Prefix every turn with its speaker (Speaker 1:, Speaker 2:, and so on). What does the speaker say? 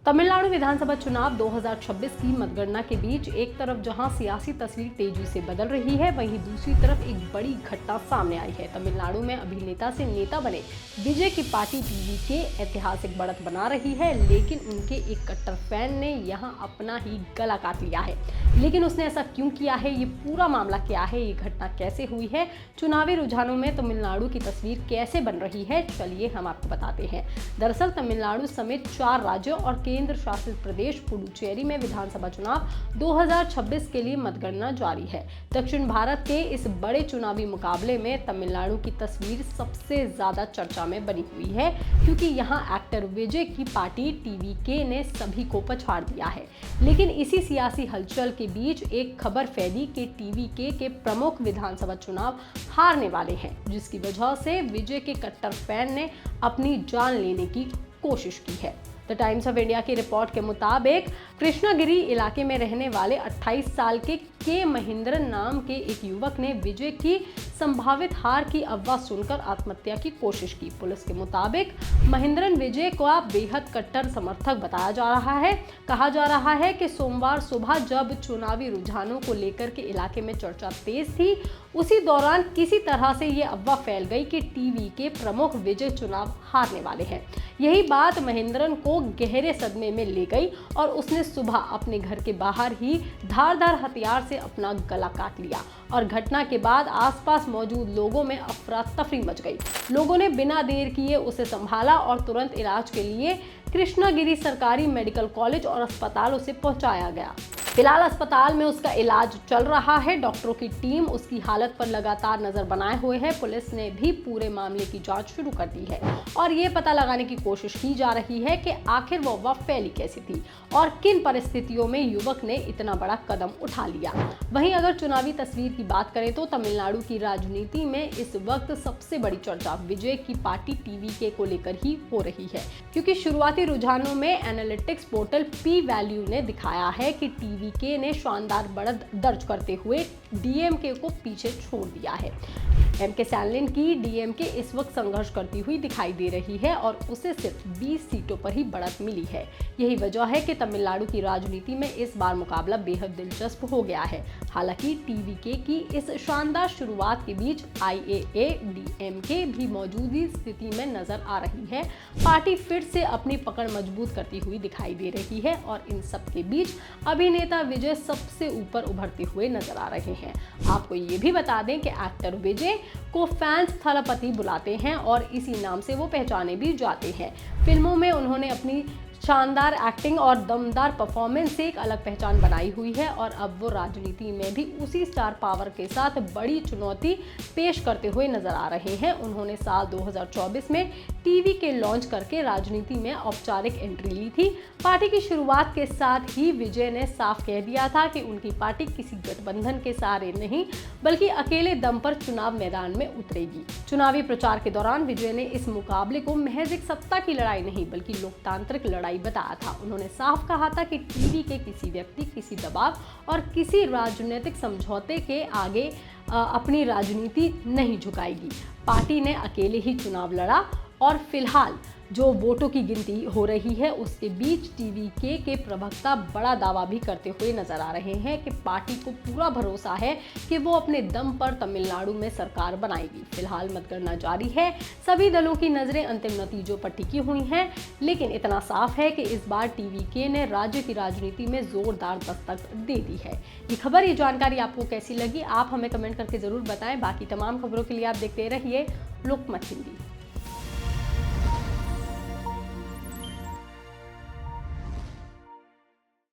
Speaker 1: तमिलनाडु विधानसभा चुनाव 2026 की मतगणना के बीच एक तरफ जहां सियासी तस्वीर तेजी से बदल रही है, वहीं दूसरी तरफ एक बड़ी घटना सामने आई है। तमिलनाडु में अभिनेता से नेता बने विजय की पार्टी टीवीके ऐतिहासिक बढ़त बना रही है, लेकिन उनके एक कट्टर फैन ने यहां अपना ही गला काट लिया है। लेकिन उसने ऐसा क्यों किया है, ये पूरा मामला क्या है, ये घटना कैसे हुई है, चुनावी रुझानों में तमिलनाडु की तस्वीर कैसे बन रही है, चलिए हम आपको बताते हैं। दरअसल तमिलनाडु समेत 4 राज्यों और केंद्र शासित प्रदेश पुडुचेरी में विधानसभा चुनाव 2026 के लिए मतगणना जारी है। दक्षिण भारत के इस बड़े चुनावी मुकाबले में तमिलनाडु की तस्वीर सबसे ज्यादा चर्चा में बनी हुई है, क्योंकि यहां एक्टर विजय की पार्टी टीवीके ने सभी को पछाड़ दिया है। लेकिन इसी सियासी हलचल के बीच एक खबर फैली कि टीवीके के प्रमुख विधानसभा चुनाव हारने वाले हैं, जिसकी वजह से विजय के कट्टर फैन ने अपनी जान लेने की कोशिश की है। द टाइम्स ऑफ इंडिया की रिपोर्ट के मुताबिक कृष्णागिरी इलाके में रहने वाले 28 साल के महेंद्रन नाम के एक युवक ने विजय की संभावित हार की अफवाह सुनकर आत्महत्या की कोशिश की। पुलिस के मुताबिक महेंद्रन विजय का बेहद कट्टर समर्थक बताया जा रहा है। कहा जा रहा है कि सोमवार सुबह जब चुनावी रुझानों को लेकर के इलाके में चर्चा तेज थी, उसी दौरान किसी तरह से ये अफवाह फैल गई कि टीवी के प्रमुख विजय चुनाव हारने वाले हैं। यही बात महेंद्रन को गहरे सदमे में ले गई और उसने सुबह अपने घर के बाहर ही धारदार हथियार से अपना गला काट लिया और घटना के बाद आसपास मौजूद लोगों में अफरा तफरी मच गई। लोगों ने बिना देर किए उसे संभाला और तुरंत इलाज के लिए कृष्णागिरी सरकारी मेडिकल कॉलेज और अस्पताल उसे पहुंचाया गया। फिलहाल अस्पताल में उसका इलाज चल रहा है। डॉक्टरों की टीम उसकी हालत पर लगातार नजर बनाए हुए है। पुलिस ने भी पूरे मामले की जांच शुरू कर दी है और ये पता लगाने की कोशिश की जा रही है कि आखिर वो अफवाह फैली कैसी थी और किन परिस्थितियों में युवक ने इतना बड़ा कदम उठा लिया। वहीं अगर चुनावी तस्वीर की बात करें तो तमिलनाडु की राजनीति में इस वक्त सबसे बड़ी चर्चा विजय की पार्टी टीवीके को लेकर ही हो रही है, क्योंकि शुरुआती रुझानों में एनालिटिक्स पोर्टल पी वैल्यू ने दिखाया है कि टीवीके ने शानदार बढ़त दर्ज करते हुए डीएमके को पीछे छोड़ दिया है। एमके स्टैलिन की डीएमके इस वक्त संघर्ष करती हुई दिखाई दे रही है और उसे सिर्फ 20 सीटों पर ही बढ़त मिली है। यही वजह है कि तमिलनाडु की राजनीति में इस बार मुकाबला बेहद दिलचस्प हो गया है। हालांकि टीवीके की इस शानदार शुरुआत के बीच आईएए-डीएमके भी मौजूदा स्थिति में नजर आ रही है। पार्टी फिर से अपनी पकड़ मजबूत करती हुई दिखाई दे रही है और इन सब के बीच अभिनेता विजय सबसे ऊपर उभरते हुए नजर आ रहे हैं। आपको ये भी बता दें कि एक्टर विजय को फैंस थलपति बुलाते हैं और इसी नाम से वो पहचाने भी जाते हैं। फिल्मों में उन्होंने अपनी शानदार एक्टिंग और दमदार परफॉर्मेंस से एक अलग पहचान बनाई हुई है और अब वो राजनीति में भी उसी स्टार पावर के साथ बड़ी चुनौती पेश करते हुए नजर आ रहे हैं। उन्होंने साल 2024 में टीवीके लॉन्च करके राजनीति में औपचारिक एंट्री ली थी। पार्टी की शुरुआत के साथ ही विजय ने साफ कह दिया था कि उनकी पार्टी किसी गठबंधन के सहारे नहीं बल्कि अकेले दम पर चुनाव मैदान में उतरेगी। चुनावी प्रचार के दौरान विजय ने इस मुकाबले को महज एक सत्ता की लड़ाई नहीं बल्कि लोकतांत्रिक लड़ाई बताया था। उन्होंने साफ कहा था कि टीवी के किसी व्यक्ति, किसी दबाव और किसी राजनीतिक समझौते के आगे अपनी राजनीति नहीं झुकाएगी। पार्टी ने अकेले ही चुनाव लड़ा और फिलहाल जो वोटों की गिनती हो रही है उसके बीच टीवीके के प्रवक्ता बड़ा दावा भी करते हुए नजर आ रहे हैं कि पार्टी को पूरा भरोसा है कि वो अपने दम पर तमिलनाडु में सरकार बनाएगी। फिलहाल मतगणना जारी है, सभी दलों की नजरें अंतिम नतीजों पर टिकी हुई हैं, लेकिन इतना साफ है कि इस बार टीवीके ने राज्य की राजनीति में जोरदार दस्तक दे दी है। ये खबर, ये जानकारी आपको कैसी लगी, आप हमें कमेंट करके जरूर बताएं। बाकी तमाम खबरों के लिए आप देखते रहिए लोकमत हिंदी।